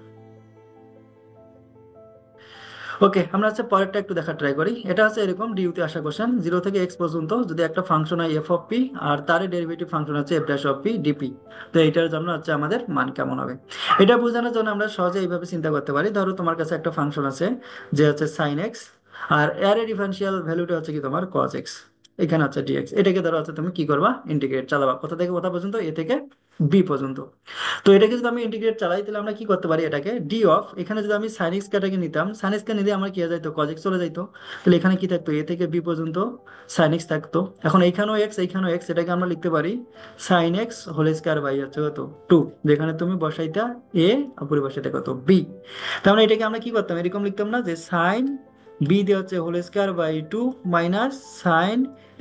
ওকে, আমরা হচ্ছে পরেরটা একটু দেখার ট্রাই করি। এটা হচ্ছে এরকম, ডিউতে আসা কোশ্চেন, জিরো থেকে এক্স পর্যন্ত যদি একটা ফাংশন হয় এফ অফ পি, আর তার ডেরিভেটিভ ফাংশন হচ্ছে F dash of P DP, তো এইটার জন্য হচ্ছে আমাদের মান কেমন হবে। এটা বোঝানোর জন্য আমরা সহজে এইভাবে চিন্তা করতে পারি। ধরো তোমার কাছে একটা ফাংশন আছে যে হচ্ছে সাইন এক্স, আর এর ডিফারেন্সিয়াল ভ্যালুটা হচ্ছে কি তোমার কজ এক্স, এখানে হচ্ছে ডিএক্স। এটাকে ধরো হচ্ছে তুমি কি করবা, ইন্টিগ্রেট চালাবা, কোথা থেকে কোথা পর্যন্ত, এ থেকে বি পর্যন্ত। তো এটাকে যদি আমি ইন্টিগ্রেট চালাই, তাহলে আমরা কি করতে পারি, এটাকে ডি অফ, এখানে যদি আমি সাইন এক্স কাটাকে নিতাম, সাইন এক্স কে নিলে আমার কি হয়ে যাইতো, কজ এক্স চলে যাইতো। তাহলে এখানে কি থাকতো, এ থেকে বি পর্যন্ত সাইন এক্স থাকতো। এখন এইখানেও এক্স, এইখানেও এক্স, এটাকে আমরা লিখতে পারি sine x whole square by হচ্ছে কত, টু। যেখানে তুমি বসাইতা এ, অপরে বসাইতে কত, বি। তার মানে এটাকে আমরা কি করতাম, এরকম লিখতাম না, যে সাইন বি দিয়ে হচ্ছে whole square by two minus sine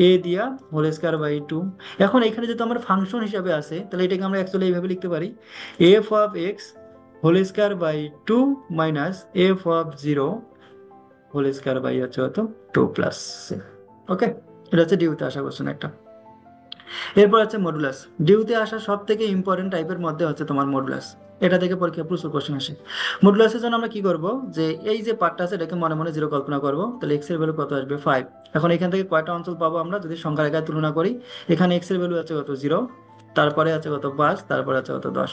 A দিয়া হোল স্কয়ার বাই টু। এখন এখানে যেহেতু আমার ফাংশন হিসাবে আছে, তাহলে এটাকে আমরা অ্যাকচুয়ালি এইভাবে লিখতে পারি, f of x whole square by two minus f of zero whole square by হচ্ছে কত, টু প্লাস। ওকে, এটা হচ্ছে ডিউতে আসা কোশ্চেন একটা। এরপর আছে মডুলাস। ডিউতে আসা সব থেকে ইম্পর্টেন্ট টাইপের মধ্যে হচ্ছে তোমার মডুলাস। এটা থেকে পরীক্ষা প্রচুর কোশ্চেন আসে। মডুলাসের জন্য আমরা কি করব, যে এই যে পার্টটা আছে এটাকে মনে মনে জিরো কল্পনা করব। তাহলে এক্স এর ভ্যালু কত আসবে, ফাইভ। এখন এখান থেকে কয়টা অঞ্চল পাবো আমরা, যদি সংখ্যার আকারে তুলনা করি, এখানে এক্স এর ভ্যালু আছে কত, জিরো। তারপরে আছে কত, পাঁচ। তারপরে আছে কত, দশ।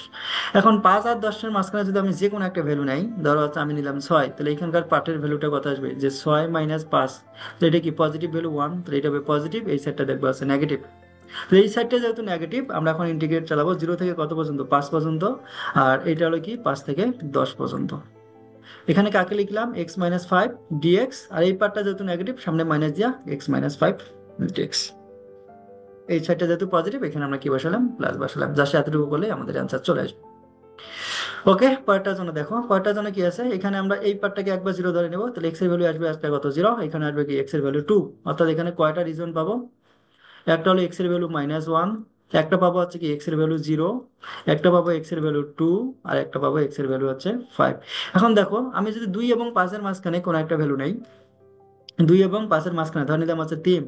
এখন পাঁচ আর দশের মাঝখানে যদি আমি যে কোনো একটা ভ্যালু নেই, ধরো হচ্ছে আমি নিলাম ছয়, তাহলে এখানকার পার্টের ভ্যালুটা কত আসবে, যে ছয় মাইনাস পাঁচ। তো এটা কি পজিটিভ ভ্যালু, ওয়ান। তাহলে এটা হবে পজিটিভ, এই সাইডটা দেখবো আছে নেগেটিভ। তো এই সাইডটা যেহেতু নেগেটিভ, আমরা এখন ইন্টিগ্রেট চালাবো জিরো থেকে কত পর্যন্ত, পাঁচ পর্যন্ত। আর এটা হলো কি, পাঁচ থেকে দশ পর্যন্ত। এখানে কাকে লিখলাম, এক্স মাইনাস ফাইভ ডিএক্স, আর এই পার্টটা যেহেতু নেগেটিভ, সামনে মাইনাস দিয়া এক্স মাইনাস ফাইভ ডিএক্স। এই সাইডটা যেহেতু পজিটিভ, এখানে আমরা কি বসালাম, প্লাস বসালাম। জাস্ট এতটুকু করলে আমাদের অ্যান্সার চলে আসবে। ওকে, পরেরটার জন্য দেখো, পরেরটার জন্য কি আছে, এখানে আমরা এই পার্টটাকে একবার জিরো ধরে নেবো। তাহলে এক্স এর ভ্যালু আসবে আজকে কত, জিরো। এখানে আসবে কি, এক্স এর ভ্যালু টু। অর্থাৎ এখানে কয়টা রিজন পাবো, একটা হলো এক্স এর ভ্যালু মাইনাস ওয়ান, একটা পাবো হচ্ছে কি এক্স এর ভ্যালু জিরো, একটা পাবো এক্স এর ভ্যালু টু, আর একটা পাবো এক্স এর ভ্যালু হচ্ছে ফাইভ। এখন দেখো, আমি যদি দুই এবং পাঁচের মাঝখানে কোনো একটা ভ্যালু নেই, দুই এবং পাঁচের মাঝখানে ধরে নিলাম হচ্ছে তিন,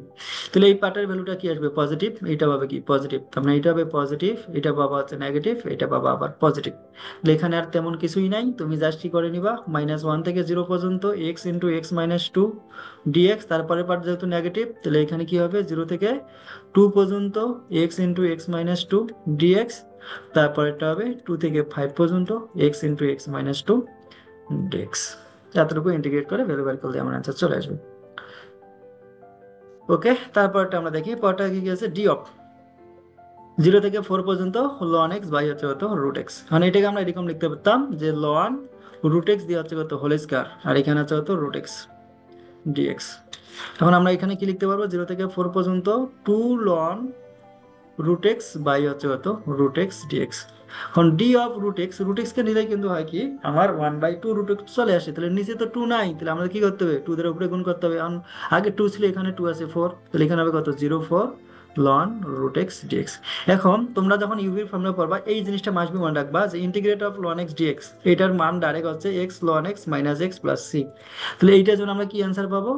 তাহলে এই পার্টের ভ্যালুটা কি আসবে, পজিটিভ। এইটা পাবে কি, পজিটিভ। তার মানে এইটা হবে পজিটিভ, এটা পাবা হচ্ছে নেগেটিভ, এটা পাবা আবার পজিটিভ। তাহলে এখানে আর তেমন কিছুই নাই, তুমি জাস্ট কি করে নিবা, মাইনাস ওয়ান থেকে জিরো পর্যন্ত x into x minus two dx. তারপরে পার্ট যেহেতু নেগেটিভ, তাহলে এখানে কি হবে, জিরো থেকে টু পর্যন্ত x into x minus two dx. তারপরেরটা হবে টু থেকে ফাইভ পর্যন্ত x into x minus two dx. এতটুকু ইন্টিগ্রেট করে ভ্যালু বের করলে আমার অ্যান্সার চলে আসবে। ওকে, তারপরটা আমরা দেখি, পরটা কি আছে, ডি অফ জিরো থেকে ফোর পর্যন্ত লন এক্স বাই হচ্ছে কত, রুট এক্স। মানে এটাকে আমরা এরকম লিখতে পারতাম, যে লন রুট এক্স দিয়ে হচ্ছে কত, হোল স্কয়ার, আর এখানে হচ্ছে কত, রুট এক্স ডিএক্স। এখন আমরা এখানে কি লিখতে পারবো, জিরো থেকে ফোর পর্যন্ত two ln root x by হচ্ছে কত, রুট এক্স ডিএক্স। এখন ডি অফ রুট এক্স কে নিলে কিন্তু হয় কি, আমার one by two root x চলে আসে। তাহলে নিচে তো টু নাই, তাহলে আমাদের কি করতে হবে, টু দের উপরে গুণ করতে হবে। আগে টু ছিল, এখানে টু আছে ফোর, তাহলে এখানে হবে কত, zero four ln root x dx. এখন তোমরা যখন ইউভির ফর্মুলা পড়বা এই জিনিসটা মাস্ট বি মনে রাখবা যে integrate of ln x dx এটার মান ডাইরেক্ট হচ্ছে x ln x minus x plus c. তাহলে এইটার জন্য আমরা কি অ্যান্সার পাবো,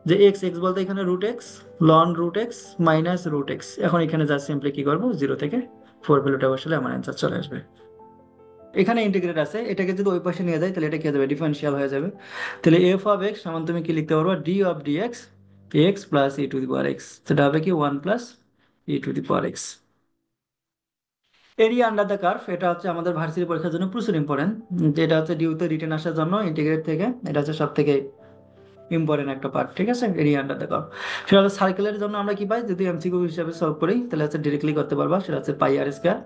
যে এক্স এক্স বলতে এখানে root x ln root x minus root x. এখন এখানে যা সিম্পলি কি করবো, 0 থেকে 4 ভ্যালুটা বসালে আমার অ্যান্সার চলে আসবে। এখানে ইন্টিগ্রেট আছে, এটাকে যদি ওই পাশে নিয়ে যায় তাহলে এটা কি হয়ে যাবে, ডিফারেন্সিয়াল হয়ে যাবে। তাহলে এফ অফ এক্স সমান তুমি কি লিখতে পারবা, D of D x x plus E to the power x, সেটা হবে কি 1 + e⁻x। Area under the curve এটা হচ্ছে আমাদের ভার্সিটি পরীক্ষার জন্য প্রচুর ইম্পর্টেন্ট। এটা হচ্ছে ডিউতে রিটেন আসার জন্য ইন্টিগ্রেট থেকে এটা হচ্ছে সব থেকে ইম্পর্টেন্ট একটা পার্ট, ঠিক আছে, এরিয়া আন্ডার দ্য কার্ভ। সেটা হচ্ছে সার্কেলের জন্য আমরা কি পাই, যদি এমসিকিউ হিসাবে সলভ করি তাহলে হচ্ছে ডিরেক্টলি করতে পারবা, সেটা হচ্ছে পাই আর স্কয়ার।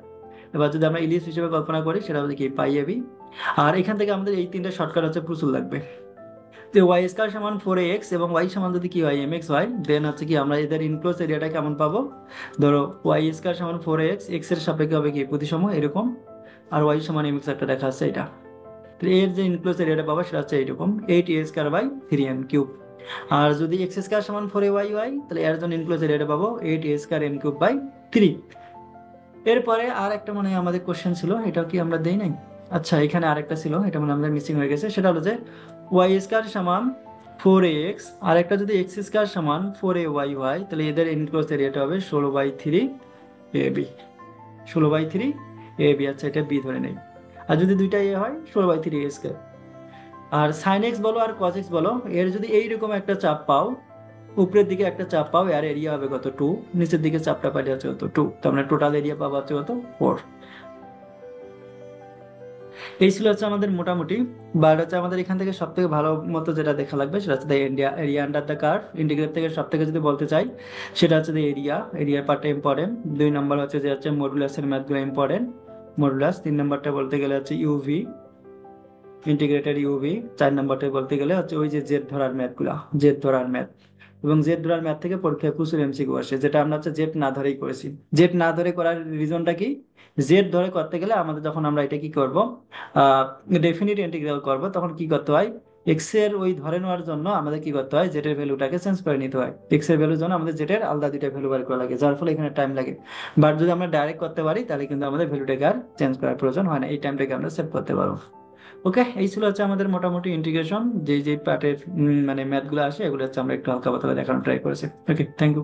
এবার যদি আমরা ইলিশ হিসেবে কল্পনা করি সেটা হচ্ছে কি পাই এবি। আর এখান থেকে আমাদের এই তিনটা শর্টকাট হচ্ছে প্রচুর লাগবে। যে ওয়াই স্কয়ার সমান 4ax এবং ওয়াই সমান যদি কি হয় mx হয়, দেন হচ্ছে কি আমরা এদের ইনক্লোজ এরিয়াটা কেমন পাবো, ধরো ওয়াই স্কয়ার সমান 4ax, এক্স এর সাপেক্ষে হবে কি প্রতিসম এরকম, আর ওয়াই সমান mx একটা দেখা আছে এটা। তো এর যে ইনক্লোজ এরিয়াটা পাবো সেটা হচ্ছে এইরকম 8a² / 3m³ আর যদি এক্স স্কয়ার সমান 4ay হয় তাহলে এর জন্য ইনক্লোজ এরিয়াটা পাবো 8a²m³ / 3। এরপরে আর একটা মানে আমাদের কোশ্চেন ছিল, এটা কি আমরা দেই নাই, আচ্ছা এখানে আরেকটা ছিল, এটা মানে আমাদের মিসিং হয়ে গেছে, সেটা হলো যে ওয়াই স্কয়ার সমান 4ax আর একটা যদি এক্স স্কয়ার সমান 4ay হয় তাহলে এদের এনক্লোজ এরিয়াটা হবে 16/3 ab। 16/3 ab, আচ্ছা এটা বি ধরে নেই। আর যদি দুইটা এ হয় 16/3a²। আর সাইন এক্স বলো আর কজ এক্স বলো, এর যদি এইরকম একটা চাপ পাও, উপরের দিকে একটা চাপ পাও, এর এরিয়া হবে কত 2, নিচের দিকে চাপটা পাইলে হচ্ছে কত 2, তার মানে টোটাল এরিয়া পাবো হচ্ছে কত 4। এই ছিল হচ্ছে আমাদের মোটামুটি। বাট হচ্ছে আমাদের এখান থেকে সব থেকে ভালো মতো যেটা দেখা লাগবে সেটা হচ্ছে India area under the curve. Integrate থেকে সব থেকে যদি বলতে চাই সেটা হচ্ছে এরিয়ার পার্টটা ইম্পর্টেন্ট। 2 নম্বর হচ্ছে যে হচ্ছে মডুলাসের ম্যাথগুলো ইম্পর্টেন্ট, মডুলাস। 3 নম্বরটা বলতে গেলে হচ্ছে ইউভি, ইন্টিগ্রেটেড ইউভি। 4 নম্বরটা বলতে গেলে হচ্ছে ওই যে জেড ধরার ম্যাথগুলা, জেড ধরার ম্যাথ। এবং জেড ধরার ম্যাথ থেকে পরীক্ষায় প্রচুর এমসিকিউ আসে, যেটা আমরা হচ্ছে জেড না ধরেই করেছি। জেড না ধরে করার রিজনটা কি, জেড ধরে করতে গেলে আমাদের যখন আমরা এটা কি করব, ডেফিনিট ইন্টিগ্রাল করব, তখন কি করতে হয়, এক্স এর ওই ধরে নেওয়ার জন্য আমাদের কি করতে হয়, জেড এর ভ্যালুটাকে চেঞ্জ করে নিতে হয়। এক্স এর ভ্যালুর জন্য আমাদের জেড এর আলাদা দুইটা ভ্যালু বার করা লাগে, যার ফলে এখানে টাইম লাগে। বাট যদি আমরা ডাইরেক্ট করতে পারি তাহলে কিন্তু আমাদের ভ্যালুটাকে আর চেঞ্জ করার প্রয়োজন হয় না, এই টাইমটাকে আমরা সেভ করতে পারবো। ওকে, এই ছিল হচ্ছে আমাদের মোটামুটি ইন্টিগ্রেশন, যে যে পার্টের মানে ম্যাথগুলো আসে এগুলো হচ্ছে আমরা একটু হালকা পাতলা দেখানোর ট্রাই করেছি। ওকে, থ্যাংক ইউ।